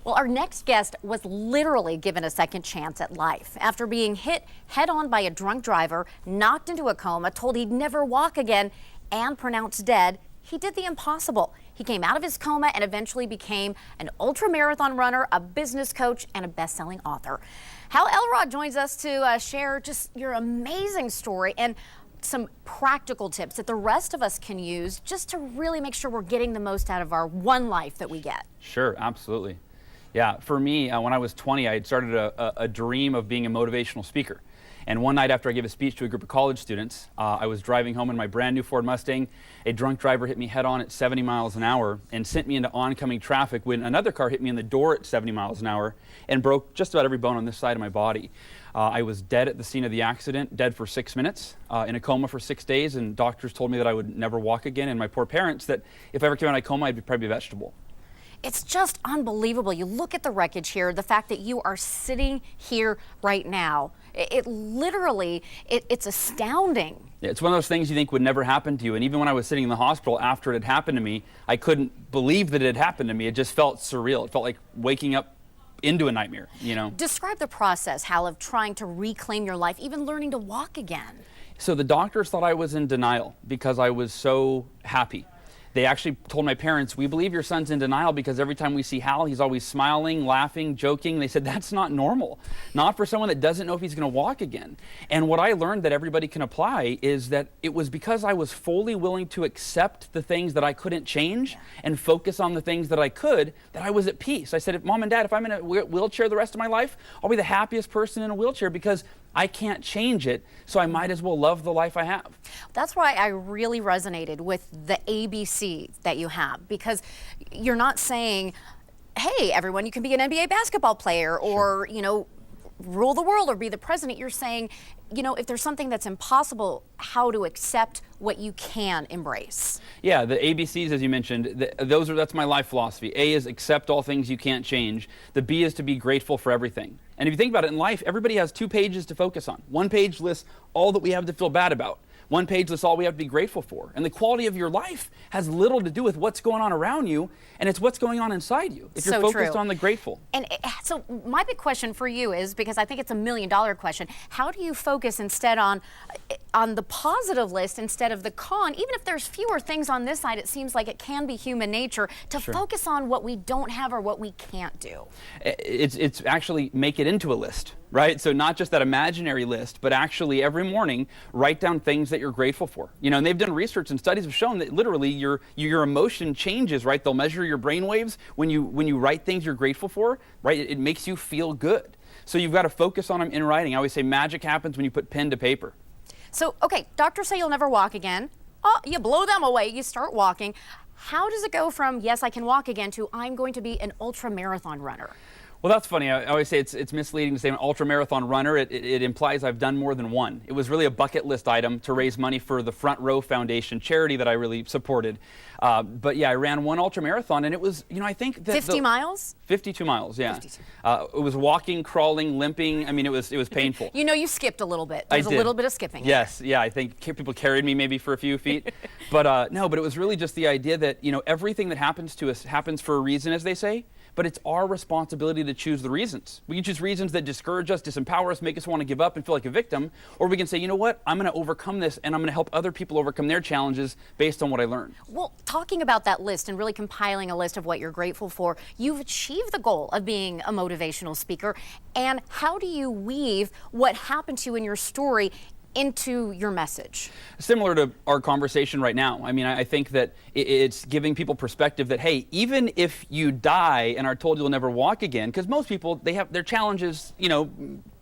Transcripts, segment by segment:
Well, our next guest was literally given a second chance at life. After being hit head-on by a drunk driver, knocked into a coma, told he'd never walk again, and pronounced dead, he did the impossible. He came out of his coma and eventually became an ultra-marathon runner, a business coach, and a best-selling author. Hal Elrod joins us to share just your amazing story and some practical tips that the rest of us can use just to really make sure we're getting the most out of our one life that we get. Sure, absolutely. Yeah, for me, when I was 20, I had started a dream of being a motivational speaker. And one night after I gave a speech to a group of college students, I was driving home in my brand new Ford Mustang. A drunk driver hit me head on at 70 miles an hour and sent me into oncoming traffic when another car hit me in the door at 70 miles an hour and broke just about every bone on this side of my body. I was dead at the scene of the accident, dead for 6 minutes, in a coma for 6 days, and doctors told me that I would never walk again, and my poor parents that if I ever came out of coma, I'd probably be a vegetable. It's just unbelievable. You look at the wreckage here, the fact that you are sitting here right now. It literally, it's astounding. It's one of those things you think would never happen to you. And even when I was sitting in the hospital after it had happened to me, I couldn't believe that it had happened to me. It just felt surreal. It felt like waking up into a nightmare, you know. Describe the process, Hal, of trying to reclaim your life, even learning to walk again. So the doctors thought I was in denial because I was so happy. They actually told my parents, we believe your son's in denial because every time we see Hal, he's always smiling, laughing, joking. They said, that's not normal. Not for someone that doesn't know if he's going to walk again. And what I learned that everybody can apply is that it was because I was fully willing to accept the things that I couldn't change and focus on the things that I could, that I was at peace. I said, if Mom and Dad, if I'm in a wheelchair the rest of my life, I'll be the happiest person in a wheelchair because I can't change it, so I might as well love the life I have. That's why I really resonated with the ABC that you have, because you're not saying, hey, everyone, you can be an NBA basketball player or, you know, rule the world or be the president. You're saying, you know, if there's something that's impossible, how to accept what you can embrace. Yeah, the ABCs, as you mentioned, that's my life philosophy. A is accept all things you can't change. The B is to be grateful for everything. And if you think about it in life, everybody has 2 pages to focus on. One page lists all that we have to feel bad about. One page lists all we have to be grateful for. And the quality of your life has little to do with what's going on around you, and it's what's going on inside you if you're focused on the grateful. And so my big question for you is, because I think it's a $1 million question, how do you focus instead on the positive list instead of the con? Even if there's fewer things on this side, it seems like it can be human nature to focus on what we don't have or what we can't do. It's actually make it into a list. Right? So not just that imaginary list, but actually every morning write down things that you're grateful for. You know, and they've done research and studies have shown that literally your emotion changes, right? They'll measure your brain waves when you write things you're grateful for, right? It makes you feel good. So you've got to focus on them in writing. I always say magic happens when you put pen to paper. So, okay, doctors say you'll never walk again. Oh, you blow them away, you start walking. How does it go from, yes, I can walk again, to I'm going to be an ultra-marathon runner? Well, that's funny. I always say it's misleading to say an ultra-marathon runner. It implies I've done more than one. It was really a bucket list item to raise money for the Front Row Foundation charity that I really supported. But yeah, I ran one ultra-marathon, and it was, you know, I think that 50 miles? 52 miles, yeah. 52. It was walking, crawling, limping. I mean, it was painful. You know, you skipped a little bit. There was a little bit of skipping. Yes, yeah. I think people carried me maybe for a few feet. But no, but it was really just the idea that, you know, everything that happens to us happens for a reason, as they say. But it's our responsibility to choose the reasons. We can choose reasons that discourage us, disempower us, make us want to give up and feel like a victim. Or we can say, you know what, I'm going to overcome this and I'm going to help other people overcome their challenges based on what I learned. Well, talking about that list and really compiling a list of what you're grateful for, you've achieved the goal of being a motivational speaker. And how do you weave what happened to you in your story into your message? Similar to our conversation right now. I mean, I think that it's giving people perspective that, hey, even if you die and are told you'll never walk again, because most people, they have their challenges, you know,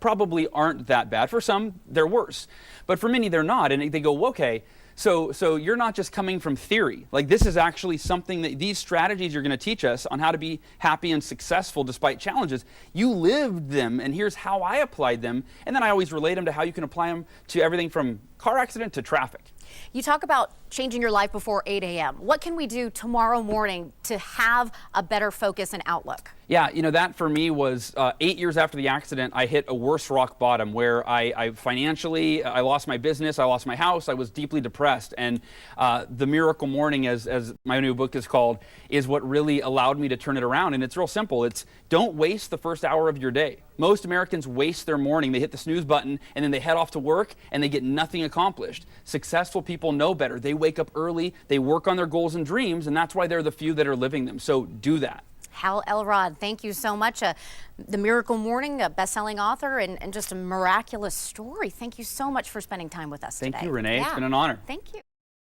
probably aren't that bad. For some, they're worse. But for many, they're not. And they go, okay, so you're not just coming from theory. Like, this is actually something that these strategies you're going to teach us on how to be happy and successful despite challenges. You lived them, and here's how I applied them. And then I always relate them to how you can apply them to everything from car accident to traffic. You talk about changing your life before 8 a.m. What can we do tomorrow morning to have a better focus and outlook? Yeah, that for me was 8 years after the accident, I hit a worse rock bottom where I financially, I lost my business, I lost my house, I was deeply depressed. And the miracle morning, as my new book is called, is what really allowed me to turn it around. And it's real simple. It's don't waste the first hour of your day. Most Americans waste their morning. They hit the snooze button and then they head off to work and they get nothing accomplished. Successful people know better. They wake up early, they work on their goals and dreams, and that's why they're the few that are living them. So do that. Hal Elrod, thank you so much. The Miracle Morning, a best-selling author, and just a miraculous story. Thank you so much for spending time with us today. Thank you, Renee. Yeah. It's been an honor. Thank you.